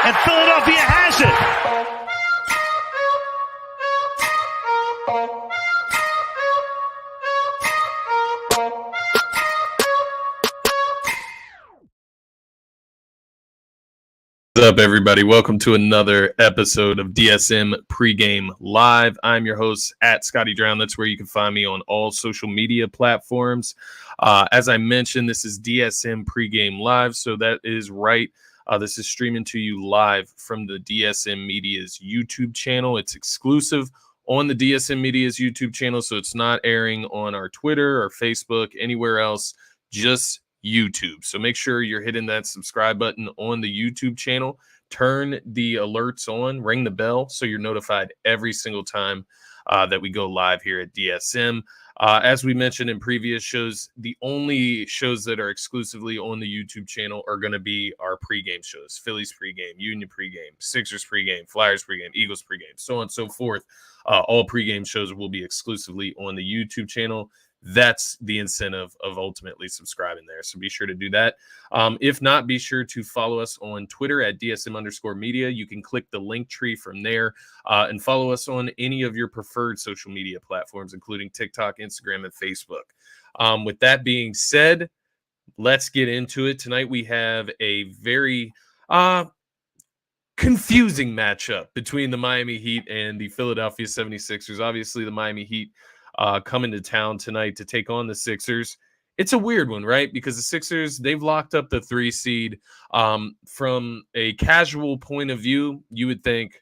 and Philadelphia has it. What's up, everybody? Welcome to another episode of DSM Pre-Game Live. I'm your host at Scotty. That's where you can find me on all social media platforms. As I mentioned, this is DSM Pre-Game Live, so that is right. This is streaming to you live from the DSM Media's YouTube channel. It's exclusive on the DSM Media's YouTube channel, so it's not airing on our Twitter or Facebook, anywhere else, just YouTube. So make sure you're hitting that subscribe button on the YouTube channel. Turn the alerts on, ring the bell so you're notified every single time that we go live here at DSM. As we mentioned in previous shows, the only shows that are exclusively on the YouTube channel are going to be our pregame shows: Phillies pregame, Union pregame, Sixers pregame, Flyers pregame, Eagles pregame, so on and so forth. All pregame shows will be exclusively on the YouTube channel. That's the incentive of ultimately subscribing there. So be sure to do that. If not, be sure to follow us on Twitter at DSM_media. You can click the link tree from there and follow us on any of your preferred social media platforms, including TikTok, Instagram, and Facebook. With that being said, let's get into it. Tonight we have a very confusing matchup between the Miami Heat and the Philadelphia 76ers. Obviously, the Miami Heat coming to town tonight to take on the Sixers. It's a weird one, right? Because the Sixers, they've locked up the 3 seed. From a casual point of view, you would think,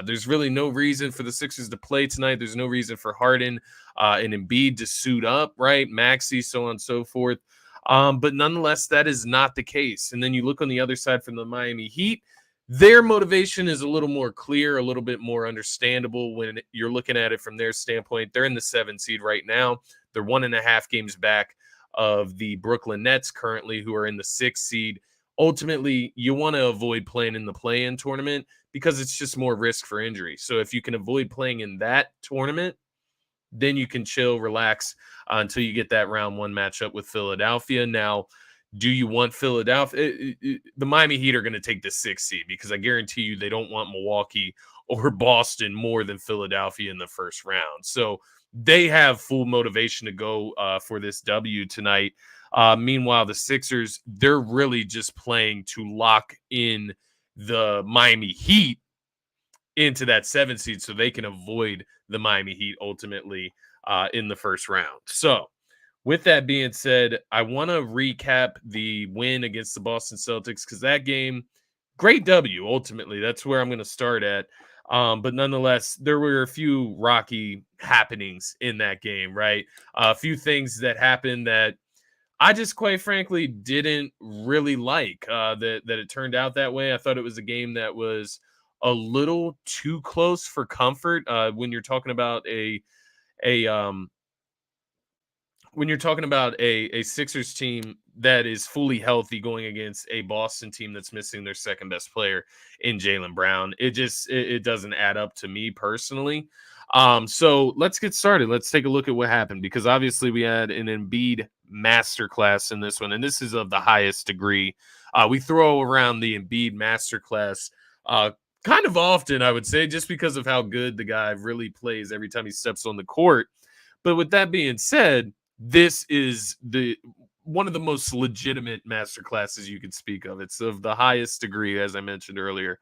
there's really no reason for the Sixers to play tonight. There's no reason for Harden and Embiid to suit up, right? Maxey, so on and so forth. But nonetheless, that is not the case. And then you look on the other side from the Miami Heat. Their motivation is a little more clear, a little bit more understandable when you're looking at it from their standpoint. They're in the 7 seed right now. They're 1.5 games back of the Brooklyn Nets currently, who are in the 6 seed. Ultimately, you want to avoid playing in the play-in tournament because it's just more risk for injury. So if you can avoid playing in that tournament, then you can chill, relax until you get that round 1 matchup with Philadelphia. Now, do you want Philadelphia? The Miami Heat are going to take the 6th seed because I guarantee you they don't want Milwaukee or Boston more than Philadelphia in the first round. So they have full motivation to go for this W tonight. Meanwhile, the Sixers, they're really just playing to lock in the Miami Heat into that 7th seed so they can avoid the Miami Heat ultimately in the first round. So with that being said, I want to recap the win against the Boston Celtics because that game, great W, ultimately. That's where I'm going to start at. But nonetheless, there were a few rocky happenings in that game, right? A few things that happened that I just quite frankly didn't really like that it turned out that way. I thought it was a game that was a little too close for comfort when you're talking about a Sixers team that is fully healthy going against a Boston team that's missing their second best player in Jaylen Brown. It doesn't add up to me personally. So let's get started. Let's take a look at what happened because obviously we had an Embiid masterclass in this one, and this is of the highest degree. We throw around the Embiid masterclass kind of often, I would say, just because of how good the guy really plays every time he steps on the court. But with that being said, this is one of the most legitimate masterclasses you could speak of. It's of the highest degree, as I mentioned earlier.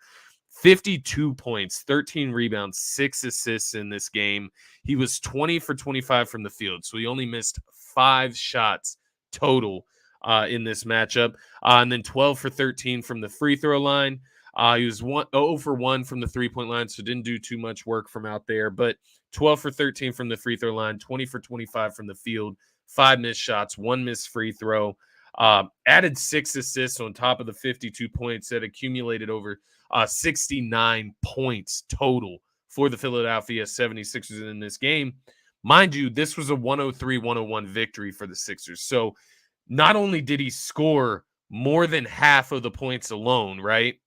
52 points, 13 rebounds, 6 assists in this game. He was 20 for 25 from the field, so he only missed 5 shots total in this matchup. And then 12 for 13 from the free throw line. He was 0 for 1 from the three-point line, so didn't do too much work from out there. But 12 for 13 from the free throw line, 20 for 25 from the field, 5 missed shots, 1 missed free throw. Added 6 assists on top of the 52 points that accumulated over 69 points total for the Philadelphia 76ers in this game. Mind you, this was a 103-101 victory for the Sixers. So not only did he score more than half of the points alone, right?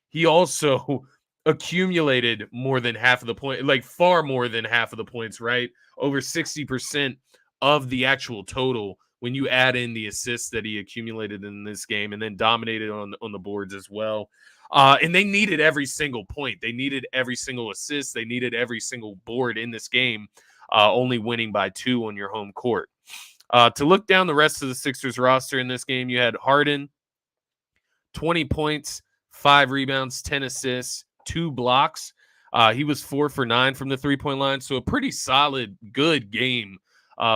He also accumulated more than half of the point, like far more than half of the points, right? Over 60% of the actual total when you add in the assists that he accumulated in this game and then dominated on the boards as well. And they needed every single point. They needed every single assist. They needed every single board in this game, only winning by 2 on your home court. To look down the rest of the Sixers roster in this game, you had Harden, 20 points, 5 rebounds, 10 assists, 2 blocks. He was 4 for 9 from the three-point line, so a pretty solid, good game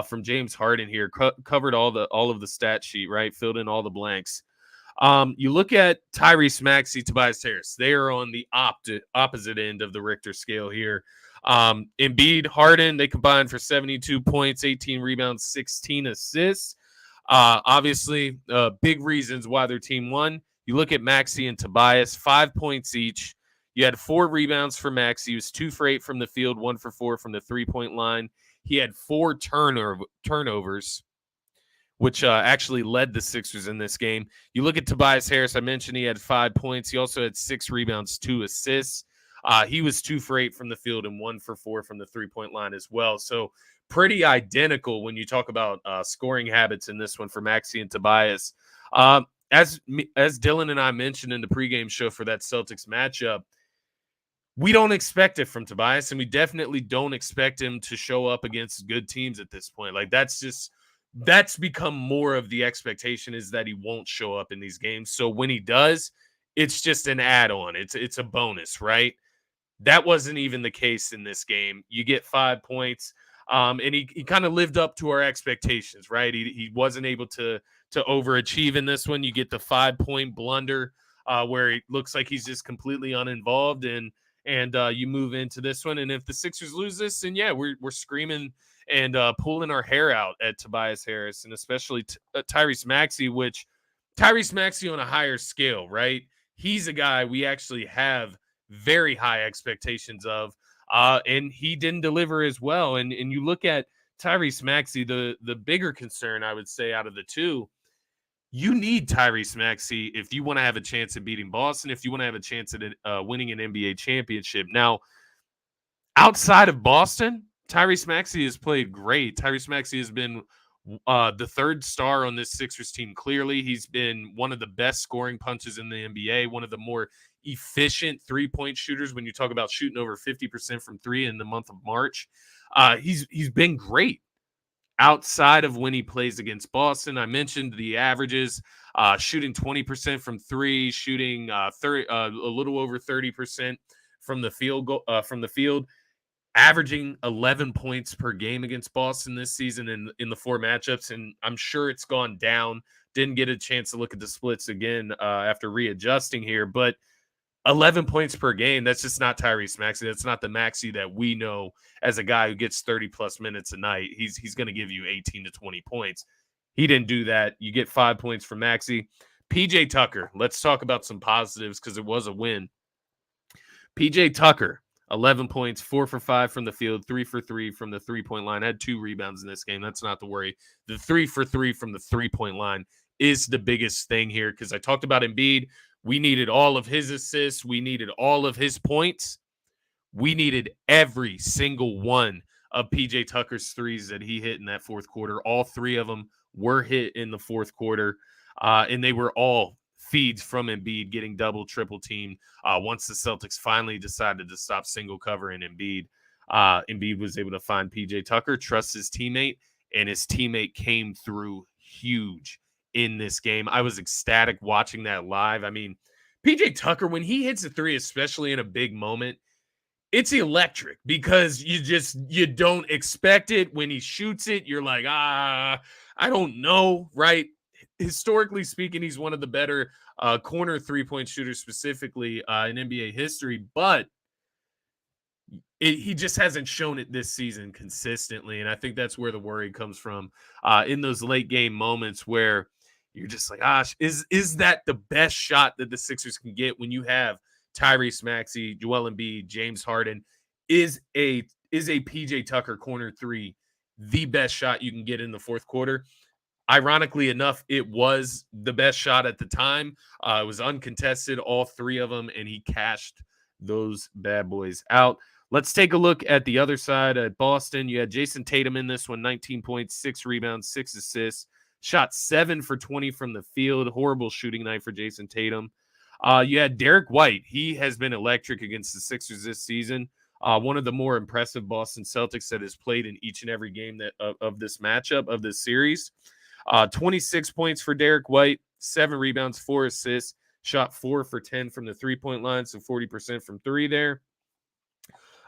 from James Harden here. Covered all of the stat sheet, right? Filled in all the blanks. You look at Tyrese Maxey, Tobias Harris. They are on the opposite end of the Richter scale here. Embiid, Harden, they combined for 72 points, 18 rebounds, 16 assists. Obviously, big reasons why their team won. You look at Maxey and Tobias, 5 points each. You had 4 rebounds for Maxey. He was 2 for 8 from the field, 1 for 4 from the three-point line. He had 4 turnovers, which actually led the Sixers in this game. You look at Tobias Harris. I mentioned he had 5 points. He also had 6 rebounds, 2 assists. He was 2 for 8 from the field and 1 for 4 from the three-point line as well. So pretty identical when you talk about scoring habits in this one for Maxey and Tobias. As Dylan and I mentioned in the pregame show for that Celtics matchup, we don't expect it from Tobias, and we definitely don't expect him to show up against good teams at this point. Like, that's become more of the expectation, is that he won't show up in these games. So when he does, it's just an add-on. It's a bonus, right? That wasn't even the case in this game. You get 5 points, and he kind of lived up to our expectations, right? He wasn't able to overachieve in this one. You get the 5-point blunder where it looks like he's just completely uninvolved, and you move into this one. And if the Sixers lose this, then yeah, we're screaming and pulling our hair out at Tobias Harris, and especially Tyrese Maxey, which Tyrese Maxey on a higher scale, right? He's a guy we actually have very high expectations of, and he didn't deliver as well. And you look at Tyrese Maxey, the bigger concern, I would say, out of the two, you need Tyrese Maxey if you want to have a chance at beating Boston, if you want to have a chance at winning an NBA championship. Now, outside of Boston, Tyrese Maxey has played great. Tyrese Maxey has been the third star on this Sixers team. Clearly, he's been one of the best scoring punches in the NBA, one of the more efficient three-point shooters when you talk about shooting over 50% from three in the month of March. He's been great outside of when he plays against Boston. I mentioned the averages, shooting 20% from three, shooting a little over 30% from the field. Averaging 11 points per game against Boston this season in the 4 matchups, and I'm sure it's gone down. Didn't get a chance to look at the splits again after readjusting here, but 11 points per game, that's just not Tyrese Maxey. That's not the Maxey that we know as a guy who gets 30-plus minutes a night. He's going to give you 18 to 20 points. He didn't do that. You get 5 points from Maxey. PJ Tucker, let's talk about some positives because it was a win. PJ Tucker, 11 points, 4 for 5 from the field, 3 for 3 from the three-point line. Had 2 rebounds in this game. That's not the worry. The 3 for 3 from the three-point line is the biggest thing here, because I talked about Embiid. We needed all of his assists. We needed all of his points. We needed every single one of PJ Tucker's threes that he hit in that fourth quarter. All 3 of them were hit in the fourth quarter, and they were all feeds from Embiid getting double, triple teamed. Once the Celtics finally decided to stop single covering Embiid, Embiid was able to find PJ Tucker, trust his teammate, and his teammate came through huge in this game. I was ecstatic watching that live. I mean, PJ Tucker, when he hits a three, especially in a big moment, it's electric because you don't expect it. When he shoots it, you're like, I don't know, right? Historically speaking, he's one of the better corner three-point shooters, specifically in NBA history, but he just hasn't shown it this season consistently, and I think that's where the worry comes from in those late game moments where you're just like, gosh, is that the best shot that the Sixers can get when you have Tyrese Maxey, Joel Embiid, James Harden? Is a PJ Tucker corner three the best shot you can get in the fourth quarter? Ironically enough, it was the best shot at the time. It was uncontested, all 3 of them, and he cashed those bad boys out. Let's take a look at the other side at Boston. You had Jason Tatum in this one, 19 points, 6 rebounds, 6 assists, shot 7 for 20 from the field. Horrible shooting night for Jason Tatum. You had Derek White. He has been electric against the Sixers this season. One of the more impressive Boston Celtics that has played in each and every game of this matchup, of this series. 26 points for Derek White, 7 rebounds, 4 assists, shot 4 for 10 from the three-point line, so 40% from three there.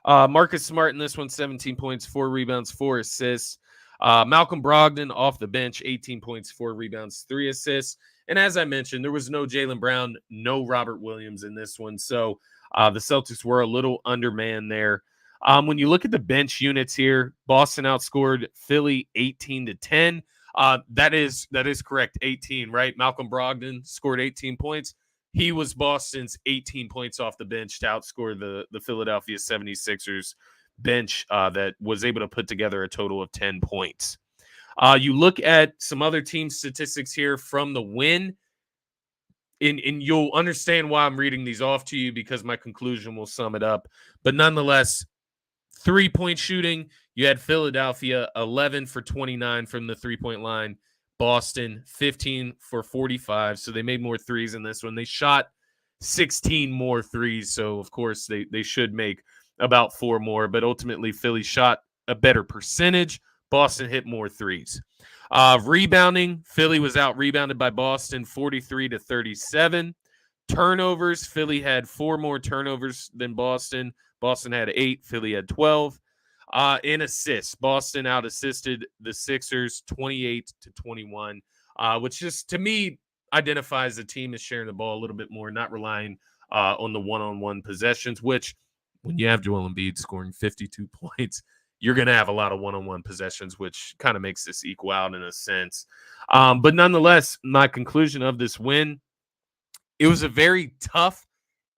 Marcus Smart in this one, 17 points, 4 rebounds, 4 assists. Malcolm Brogdon off the bench, 18 points, 4 rebounds, 3 assists. And as I mentioned, there was no Jaylen Brown, no Robert Williams in this one. So the Celtics were a little undermanned there. When you look at the bench units here, Boston outscored Philly 18-10. That is correct, 18, right? Malcolm Brogdon scored 18 points. He was Boston's 18 points off the bench to outscore the Philadelphia 76ers bench that was able to put together a total of 10 points. You look at some other team statistics here from the win, and you'll understand why I'm reading these off to you because my conclusion will sum it up. But nonetheless, 3-point shooting, you had Philadelphia 11 for 29 from the 3-point line. Boston 15 for 45. So they made more threes in this one. They shot 16 more threes. So, of course, they should make about 4 more. But ultimately, Philly shot a better percentage. Boston hit more threes. Rebounding, Philly was out rebounded by Boston 43-37. Turnovers, Philly had 4 more turnovers than Boston. Boston had 8. Philly had 12. In assists, Boston out assisted the Sixers 28-21, which just to me identifies the team as sharing the ball a little bit more, not relying on the one-on-one possessions, which when you have Joel Embiid scoring 52 points, you're going to have a lot of one-on-one possessions, which kind of makes this equal out in a sense. But nonetheless, my conclusion of this win, it was a very tough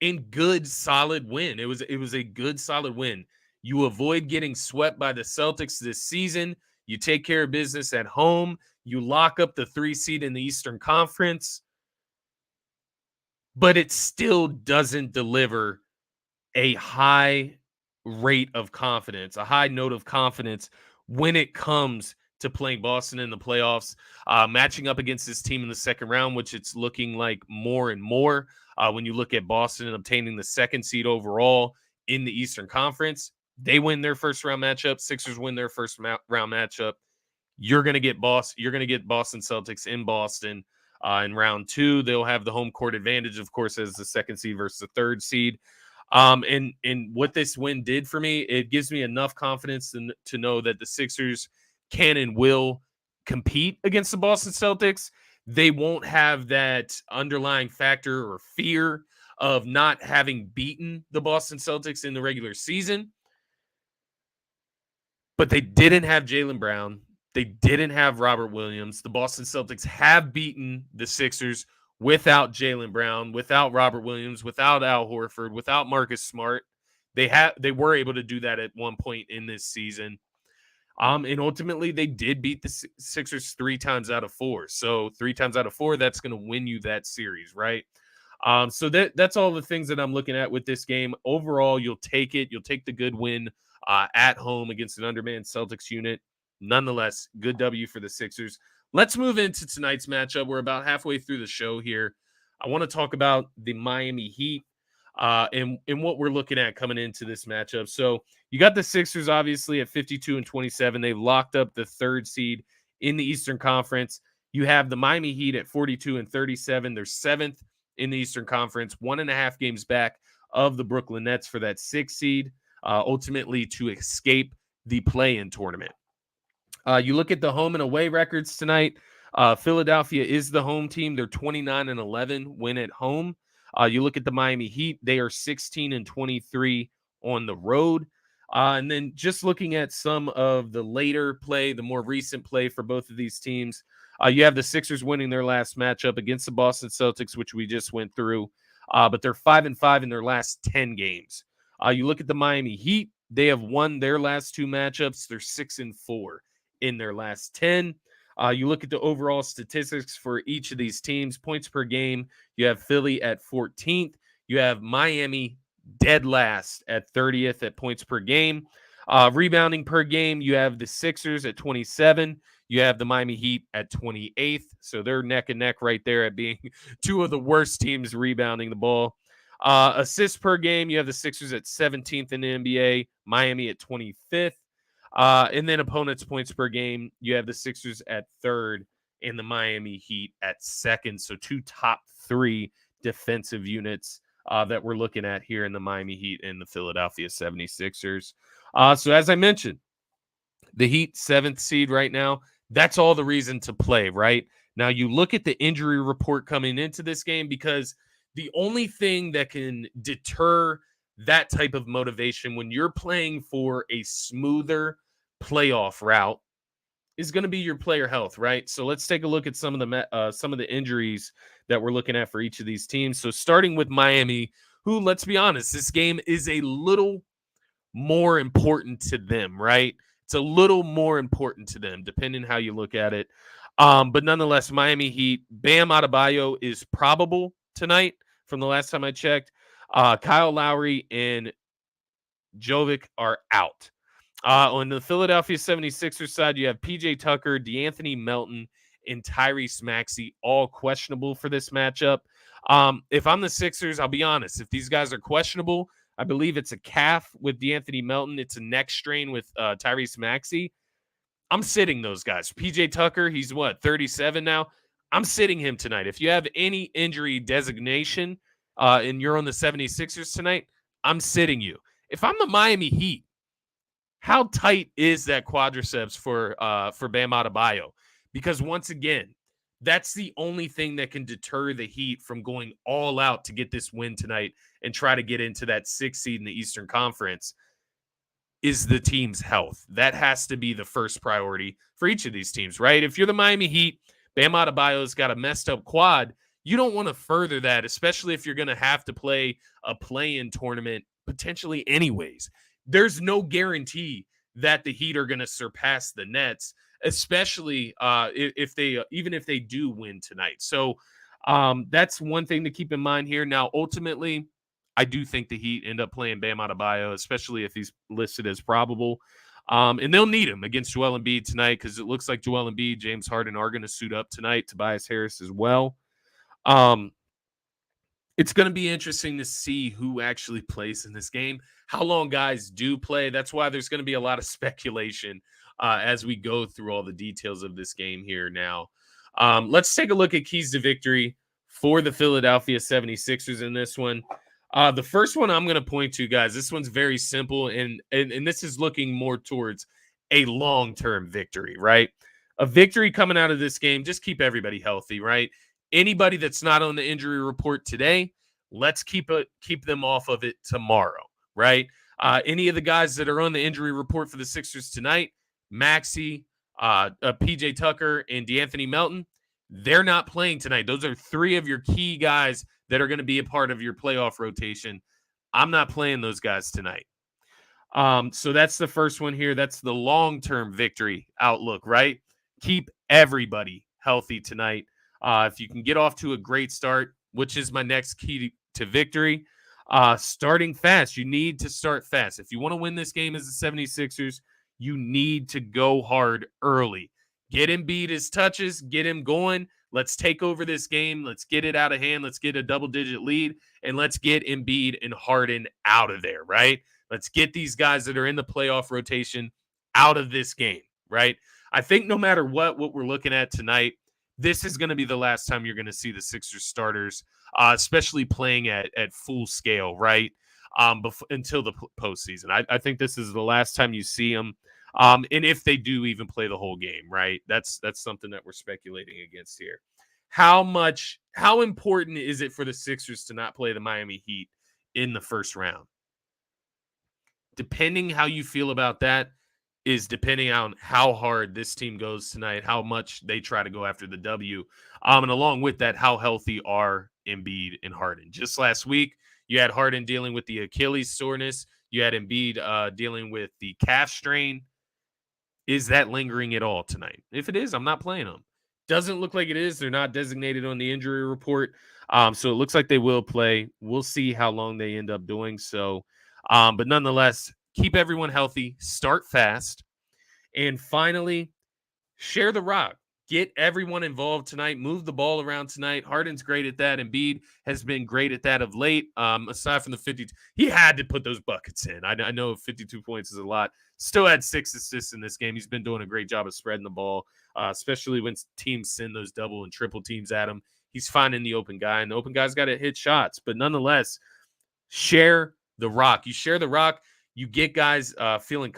and good, solid win. It was a good, solid win. You avoid getting swept by the Celtics this season. You take care of business at home. You lock up the 3 seed in the Eastern Conference. But it still doesn't deliver a high rate of confidence, a high note of confidence when it comes to playing Boston in the playoffs, matching up against this team in the second round, which it's looking like more and more when you look at Boston and obtaining the 2nd seed overall in the Eastern Conference. They win their first round matchup. Sixers win their first round matchup. You're going to get Boston Celtics in Boston in round 2. They'll have the home court advantage, of course, as the 2nd seed versus the 3rd seed. And what this win did for me, it gives me enough confidence to know that the Sixers can and will compete against the Boston Celtics. They won't have that underlying factor or fear of not having beaten the Boston Celtics in the regular season. But they didn't have Jaylen Brown. They didn't have Robert Williams. The Boston Celtics have beaten the Sixers without Jaylen Brown, without Robert Williams, without Al Horford, without Marcus Smart. They were able to do that at one point in this season. And ultimately, they did beat the Sixers 3 times out of 4. So 3 times out of 4, that's going to win you that series, right? So that's all the things that I'm looking at with this game. Overall, you'll take it. You'll take the good win at home against an undermanned Celtics unit. Nonetheless, good W for the Sixers. Let's move into tonight's matchup. We're about halfway through the show here. I want to talk about the Miami Heat and what we're looking at coming into this matchup. So you got the Sixers, obviously, at 52-27. They've locked up the 3rd seed in the Eastern Conference. You have the Miami Heat at 42-37. They're 7th in the Eastern Conference, 1.5 games back of the Brooklyn Nets for that 6th seed, ultimately to escape the play-in tournament. You look at the home and away records tonight. Philadelphia is the home team. They're 29-11 win at home. You look at the Miami Heat. They are 16-23 on the road. And then just looking at some of the later play, the more recent play for both of these teams, you have the Sixers winning their last matchup against the Boston Celtics, which we just went through. But they're 5-5 in their last 10 games. You look at the Miami Heat. They have won their last 2 matchups. They're 6-4 in their last 10. You look at the overall statistics for each of these teams. Points per game, you have Philly at 14th. You have Miami dead last at 30th at points per game. Rebounding per game, you have the Sixers at 27. You have the Miami Heat at 28th. So they're neck and neck right there at being two of the worst teams rebounding the ball. Assists per game, you have the Sixers at 17th in the NBA, Miami at 25th. And then opponents' points per game, you have the Sixers at 3rd and the Miami Heat at 2nd. So two top 3 defensive units that we're looking at here in the Miami Heat and the Philadelphia 76ers. So as I mentioned, the Heat 7th seed right now, that's all the reason to play, right? Now you look at the injury report coming into this game, because the only thing that can deter that type of motivation when you're playing for a smoother playoff route is going to be your player health, right? So let's take a look at some of the injuries that we're looking at for each of these teams. So starting with Miami, who, let's be honest, this game is a little more important to them, right? It's a little more important to them, depending how you look at it. But nonetheless, Miami Heat, Bam Adebayo is probable tonight from the last time I checked. Kyle Lowry and Jovic are out. On the Philadelphia 76ers side, you have PJ Tucker, DeAnthony Melton, and Tyrese Maxey, all questionable for this matchup. If I'm the Sixers, I'll be honest. If these guys are questionable, I believe it's a calf with DeAnthony Melton. It's a neck strain with Tyrese Maxey. I'm sitting those guys. PJ Tucker, he's 37 now? I'm sitting him tonight. If you have any injury designation and you're on the 76ers tonight, I'm sitting you. If I'm the Miami Heat, how tight is that quadriceps for Bam Adebayo? Because once again, that's the only thing that can deter the Heat from going all out to get this win tonight and try to get into that 6th seed in the Eastern Conference is the team's health. That has to be the first priority for each of these teams, right? If you're the Miami Heat, Bam Adebayo's got a messed up quad. You don't want to further that, especially if you're going to have to play a play-in tournament potentially anyways. There's no guarantee that the Heat are going to surpass the Nets, especially if they do win tonight. So that's one thing to keep in mind here. Now, ultimately, I do think the Heat end up playing Bam Adebayo, especially if he's listed as probable. And they'll need him against Joel Embiid tonight, because it looks like Joel Embiid, James Harden are going to suit up tonight. Tobias Harris as well. It's going to be interesting to see who actually plays in this game, how long guys do play. That's why there's going to be a lot of speculation as we go through all the details of this game here now. Let's take a look at keys to victory for the Philadelphia 76ers in this one. The first one I'm going to point to, guys, this one's very simple, and this is looking more towards a long-term victory, right? A victory coming out of this game, just keep everybody healthy, right? Anybody that's not on the injury report today, let's keep them off of it tomorrow, right? Any of the guys that are on the injury report for the Sixers tonight, Maxey, PJ Tucker, and DeAnthony Melton, they're not playing tonight. Those are 3 of your key guys that are going to be a part of your playoff rotation. I'm not playing those guys tonight. So that's the first one here. That's the long-term victory outlook, right? Keep everybody healthy tonight. If you can get off to a great start, which is my next key to victory, starting fast. You need to start fast. If you want to win this game as the 76ers, you need to go hard early. Get Embiid his touches, get him going. Let's take over this game. Let's get it out of hand. Let's get a double-digit lead, and let's get Embiid and Harden out of there, right? Let's get these guys that are in the playoff rotation out of this game, right? I think no matter what we're looking at tonight, this is going to be the last time you're going to see the Sixers starters, especially playing at full scale, right? Until the postseason. I think this is the last time you see them. And if they do even play the whole game, right? That's something that we're speculating against here. How important is it for the Sixers to not play the Miami Heat in the first round? Depending how you feel about that is depending on how hard this team goes tonight, how much they try to go after the W. And along with that, how healthy are Embiid and Harden? Just last week, you had Harden dealing with the Achilles soreness. You had Embiid dealing with the calf strain. Is that lingering at all tonight? If it is, I'm not playing them. Doesn't look like it is. They're not designated on the injury report. So it looks like they will play. We'll see how long they end up doing so. But nonetheless, keep everyone healthy. Start fast. And finally, Share the rock. Get everyone involved tonight. Move the ball around tonight. Harden's great at that. Embiid has been great at that of late. Aside from the 52, he had to put those buckets in. I know 52 points is a lot. Still had 6 assists in this game. He's been doing a great job of spreading the ball, especially when teams send those double and triple teams at him. He's finding the open guy, and the open guy's got to hit shots. But nonetheless, share the rock. You share the rock. You get guys feeling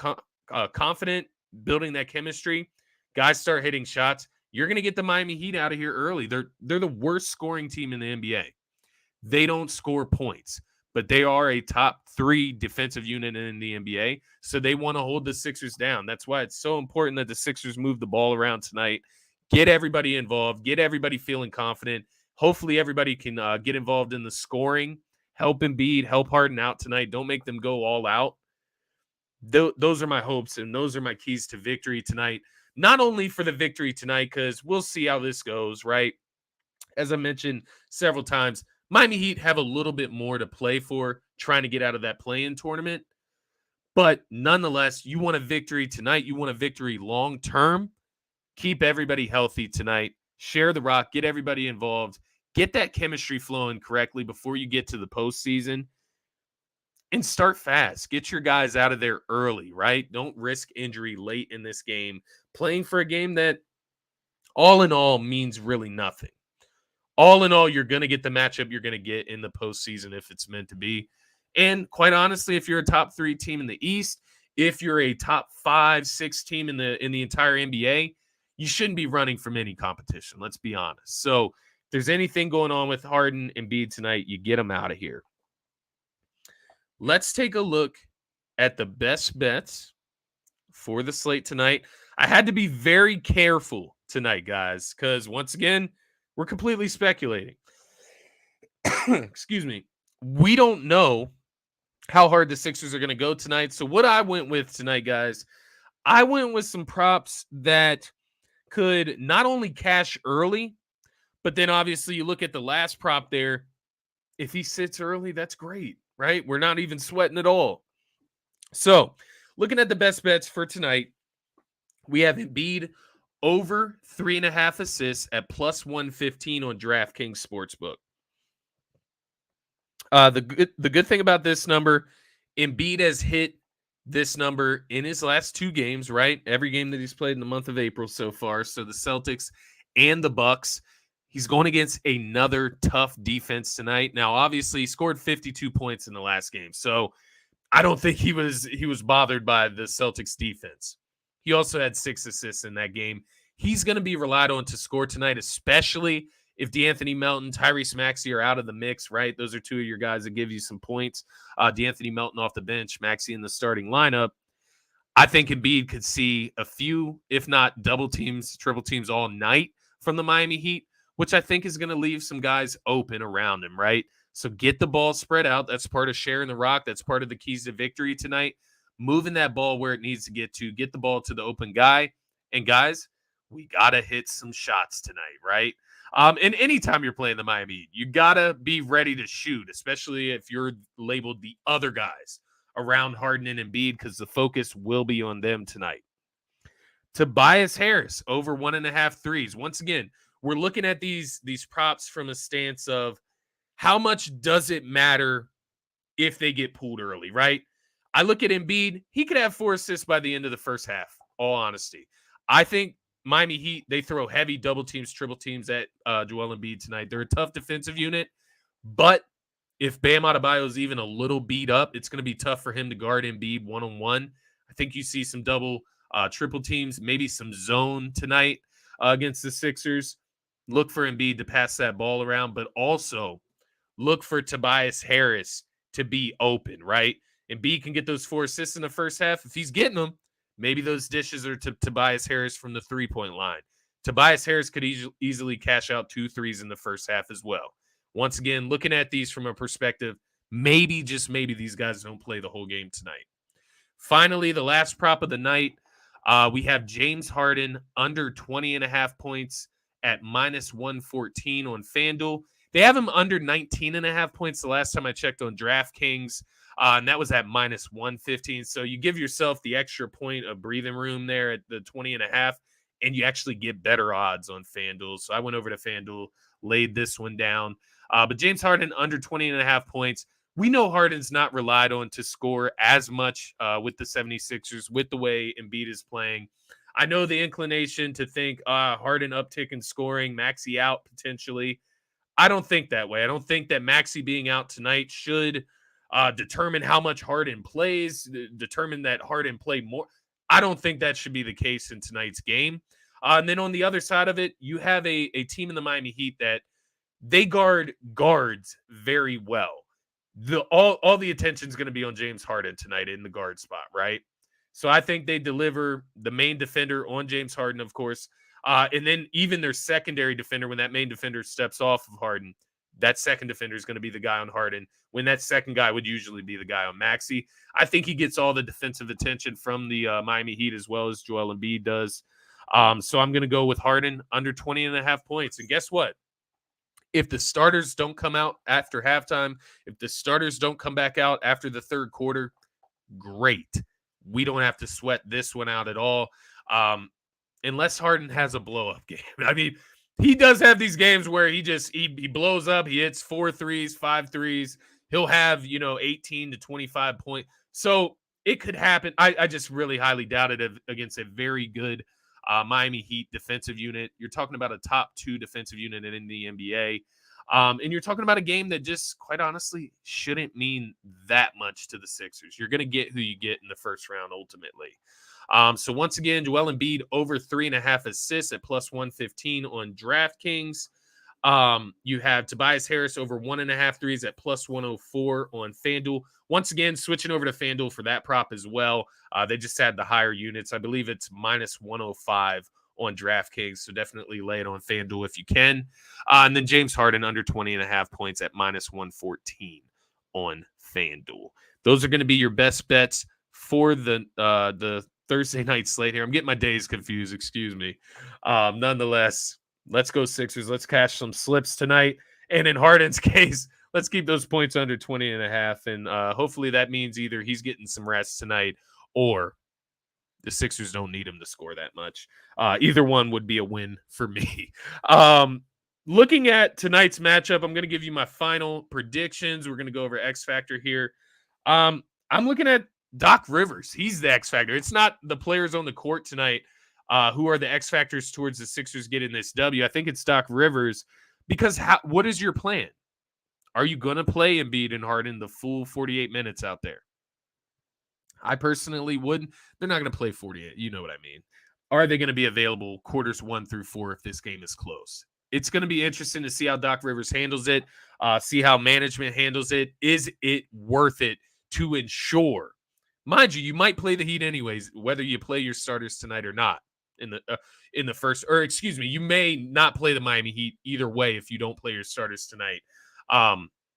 confident, building that chemistry. Guys start hitting shots. You're going to get the Miami Heat out of here early. They're the worst scoring team in the NBA. They don't score points, but they are a top 3 defensive unit in the NBA, so they want to hold the Sixers down. That's why it's so important that the Sixers move the ball around tonight, get everybody involved, get everybody feeling confident. Hopefully everybody can get involved in the scoring, help Embiid, help Harden out tonight. Don't make them go all out. Those are my hopes, and those are my keys to victory tonight. Not only for the victory tonight, because we'll see how this goes, right? As I mentioned several times, Miami Heat have a little bit more to play for, trying to get out of that play-in tournament. But nonetheless, you want a victory tonight. You want a victory long-term. Keep everybody healthy tonight. Share the rock. Get everybody involved. Get that chemistry flowing correctly before you get to the postseason. And start fast. Get your guys out of there early, right? Don't risk injury late in this game. Playing for a game that, all in all, means really nothing. All in all, you're going to get the matchup you're going to get in the postseason if it's meant to be. And quite honestly, if you're a top 3 team in the East, if you're a top 5, 6 team in the entire NBA, you shouldn't be running from any competition. Let's be honest. So if there's anything going on with Harden and Embiid tonight, you get them out of here. Let's take a look at the best bets for the slate tonight. I had to be very careful tonight, guys, because once again, we're completely speculating. Excuse me. We don't know how hard the Sixers are going to go tonight. So what I went with tonight, guys, I went with some props that could not only cash early, but then obviously you look at the last prop there. If he sits early, that's great, right? We're not even sweating at all. So looking at the best bets for tonight, we have Embiid over 3.5 assists at plus 115 on DraftKings Sportsbook. The good thing about this number, Embiid has hit this number in his last 2 games, right? Every game that he's played in the month of April so far. So the Celtics and the Bucks. He's going against another tough defense tonight. Now, obviously, he scored 52 points in the last game. So I don't think he was bothered by the Celtics defense. He also had 6 assists in that game. He's going to be relied on to score tonight, especially if DeAnthony Melton, Tyrese Maxey are out of the mix, right? Those are 2 of your guys that give you some points. DeAnthony Melton off the bench, Maxey in the starting lineup. I think Embiid could see a few, if not double teams, triple teams all night from the Miami Heat, which I think is going to leave some guys open around him, right? So get the ball spread out. That's part of sharing the rock. That's part of the keys to victory tonight. Moving that ball where it needs to get the ball to the open guy. And guys, we got to hit some shots tonight, right? And anytime you're playing the Miami Heat, you got to be ready to shoot, especially if you're labeled the other guys around Harden and Embiid, because the focus will be on them tonight. Tobias Harris over 1.5 threes. Once again, we're looking at these props from a stance of how much does it matter if they get pulled early, right? I look at Embiid. He could have 4 assists by the end of the first half, all honesty. I think Miami Heat, they throw heavy double teams, triple teams at Joel Embiid tonight. They're a tough defensive unit, but if Bam Adebayo is even a little beat up, it's going to be tough for him to guard Embiid one-on-one. I think you see some double, triple teams, maybe some zone tonight against the Sixers. Look for Embiid to pass that ball around, but also look for Tobias Harris to be open, right? Embiid can get those 4 assists in the first half. If he's getting them, maybe those dishes are to Tobias Harris from the 3-point line. Tobias Harris could easily cash out 2 threes in the first half as well. Once again, looking at these from a perspective, maybe, just maybe, these guys don't play the whole game tonight. Finally, the last prop of the night, we have James Harden under 20.5 points at minus 114 on FanDuel. They have him under 19.5 points the last time I checked on DraftKings, and that was at minus 115. So you give yourself the extra point of breathing room there at the 20.5, and you actually get better odds on FanDuel. So I went over to FanDuel, laid this one down. But James Harden under 20.5 points. We know Harden's not relied on to score as much with the 76ers, with the way Embiid is playing. I know the inclination to think Harden uptick in scoring, Maxey out potentially. I don't think that way. I don't think that Maxey being out tonight should determine how much Harden plays, determine that Harden play more. I don't think that should be the case in tonight's game. And then on the other side of it, you have a team in the Miami Heat that they guard guards very well. All the attention is going to be on James Harden tonight in the guard spot, right? So I think they deliver the main defender on James Harden, of course. And then even their secondary defender, when that main defender steps off of Harden, that second defender is going to be the guy on Harden, when that second guy would usually be the guy on Maxey. I think he gets all the defensive attention from the Miami Heat as well as Joel Embiid does. So I'm going to go with Harden under 20.5 points. And guess what? If the starters don't come out after halftime, if the starters don't come back out after the third quarter, great. We don't have to sweat this one out at all. Unless Harden has a blow-up game. I mean, he does have these games where he blows up. He hits 4 threes, 5 threes. He'll have, 18 to 25 points. So it could happen. I just really highly doubt it against a very good Miami Heat defensive unit. You're talking about a top 2 defensive unit in the NBA. And you're talking about a game that just, quite honestly, shouldn't mean that much to the Sixers. You're going to get who you get in the first round ultimately. So once again, Joel Embiid over 3.5 assists at plus 115 on DraftKings. You have Tobias Harris over 1.5 threes at plus 104 on FanDuel. Once again, switching over to FanDuel for that prop as well. They just had the higher units. I believe it's minus 105 on DraftKings. So definitely lay it on FanDuel if you can. And then James Harden under 20.5 points at minus 114 on FanDuel. Those are going to be your best bets for the Thursday night slate here. I'm getting my days confused. Excuse me. Nonetheless, let's go Sixers. Let's cash some slips tonight. And in Harden's case, let's keep those points under 20.5. And hopefully that means either he's getting some rest tonight or the Sixers don't need him to score that much. Either one would be a win for me. Looking at tonight's matchup, I'm going to give you my final predictions. We're going to go over X Factor here. I'm looking at Doc Rivers. He's the X Factor. It's not the players on the court tonight who are the X Factors towards the Sixers getting this W. I think it's Doc Rivers because what is your plan? Are you going to play Embiid and Harden the full 48 minutes out there? I personally wouldn't. They're not going to play 48. You know what I mean. Are they going to be available quarters 1 through 4 if this game is close? It's going to be interesting to see how Doc Rivers handles it, see how management handles it. Is it worth it to ensure? Mind you, you might play the Heat anyways, whether you play your starters tonight or not in the first, or excuse me, you may not play the Miami Heat either way if you don't play your starters tonight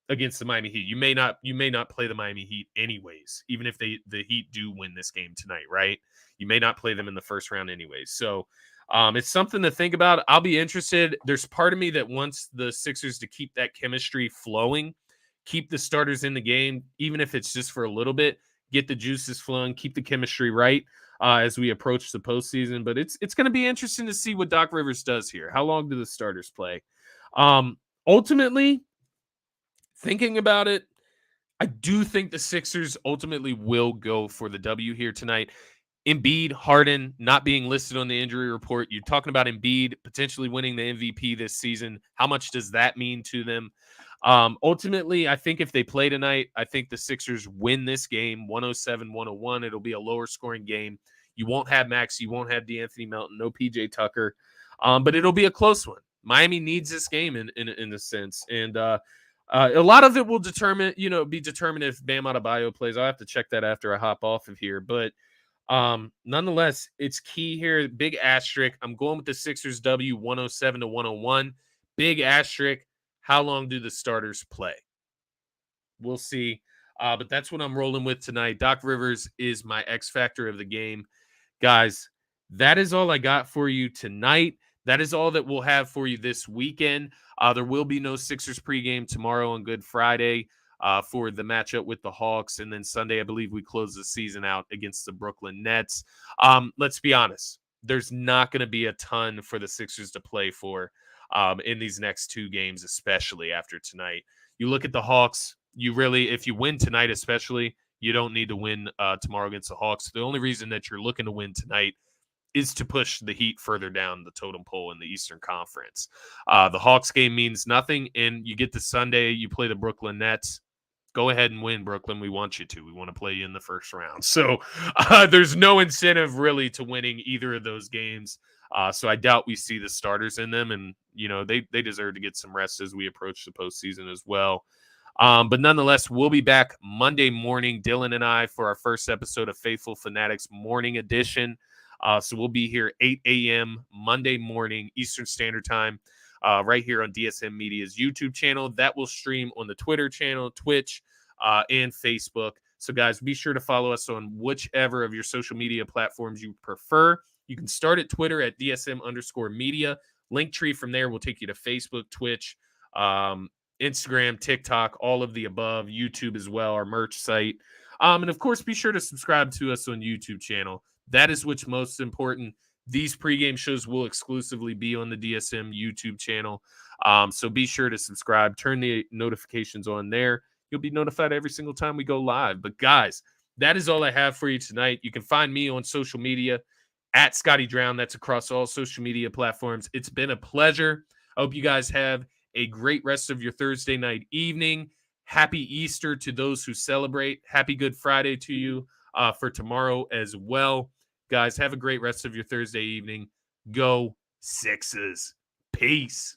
against the Miami Heat. You may not play the Miami Heat anyways, even if the Heat do win this game tonight, right? You may not play them in the first round anyways. So it's something to think about. I'll be interested. There's part of me that wants the Sixers to keep that chemistry flowing, keep the starters in the game, even if it's just for a little bit. Get the juices flowing, keep the chemistry right as we approach the postseason. But it's going to be interesting to see what Doc Rivers does here. How long do the starters play? Ultimately, thinking about it, I do think the Sixers ultimately will go for the W here tonight. Embiid, Harden not being listed on the injury report. You're talking about Embiid potentially winning the MVP this season. How much does that mean to them? Ultimately, I think if they play tonight, I think the Sixers win this game 107-101. It'll be a lower scoring game. You won't have Max. You won't have DeAnthony Melton. No PJ Tucker. But it'll be a close one. Miami needs this game in a sense. And a lot of it will be determined if Bam Adebayo plays. I'll have to check that after I hop off of here. But nonetheless, it's key here. Big asterisk. I'm going with the Sixers W 107-101. Big asterisk. How long do the starters play? We'll see. But that's what I'm rolling with tonight. Doc Rivers is my X factor of the game. Guys, that is all I got for you tonight. That is all that we'll have for you this weekend. There will be no Sixers pregame tomorrow on Good Friday for the matchup with the Hawks. And then Sunday, I believe we close the season out against the Brooklyn Nets. Let's be honest. there's not going to be a ton for the Sixers to play for in these next two games, especially after tonight. You look at the Hawks, you really, if you win tonight, especially, you don't need to win tomorrow against the Hawks. The only reason that you're looking to win tonight is to push the Heat further down the totem pole in the Eastern Conference. The Hawks game means nothing, and you get to Sunday, you play the Brooklyn Nets. Go ahead and win, Brooklyn. We want you to. We want to play you in the first round. So there's no incentive really to winning either of those games. So I doubt we see the starters in them, and they deserve to get some rest as we approach the postseason as well. But nonetheless, we'll be back Monday morning, Dylan and I, for our first episode of Faithful Fanatics Morning Edition. So we'll be here 8 a.m. Monday morning, Eastern Standard Time, right here on DSM Media's YouTube channel. That will stream on the Twitter channel, Twitch, and Facebook. So, guys, be sure to follow us on whichever of your social media platforms you prefer. You can start at Twitter at DSM_media. Linktree from there will take you to Facebook, Twitch, Instagram, TikTok, all of the above, YouTube as well, our merch site. And of course, be sure to subscribe to us on YouTube channel. That is what's most important. These pregame shows will exclusively be on the DSM YouTube channel. So be sure to subscribe, turn the notifications on there. You'll be notified every single time we go live. But guys, that is all I have for you tonight. You can find me on social media at Scotty Drown. That's across all social media platforms. It's been a pleasure. I hope you guys have a great rest of your Thursday night evening. Happy Easter to those who celebrate. Happy Good Friday to you for tomorrow as well. Guys, have a great rest of your Thursday evening. Go Sixers. Peace.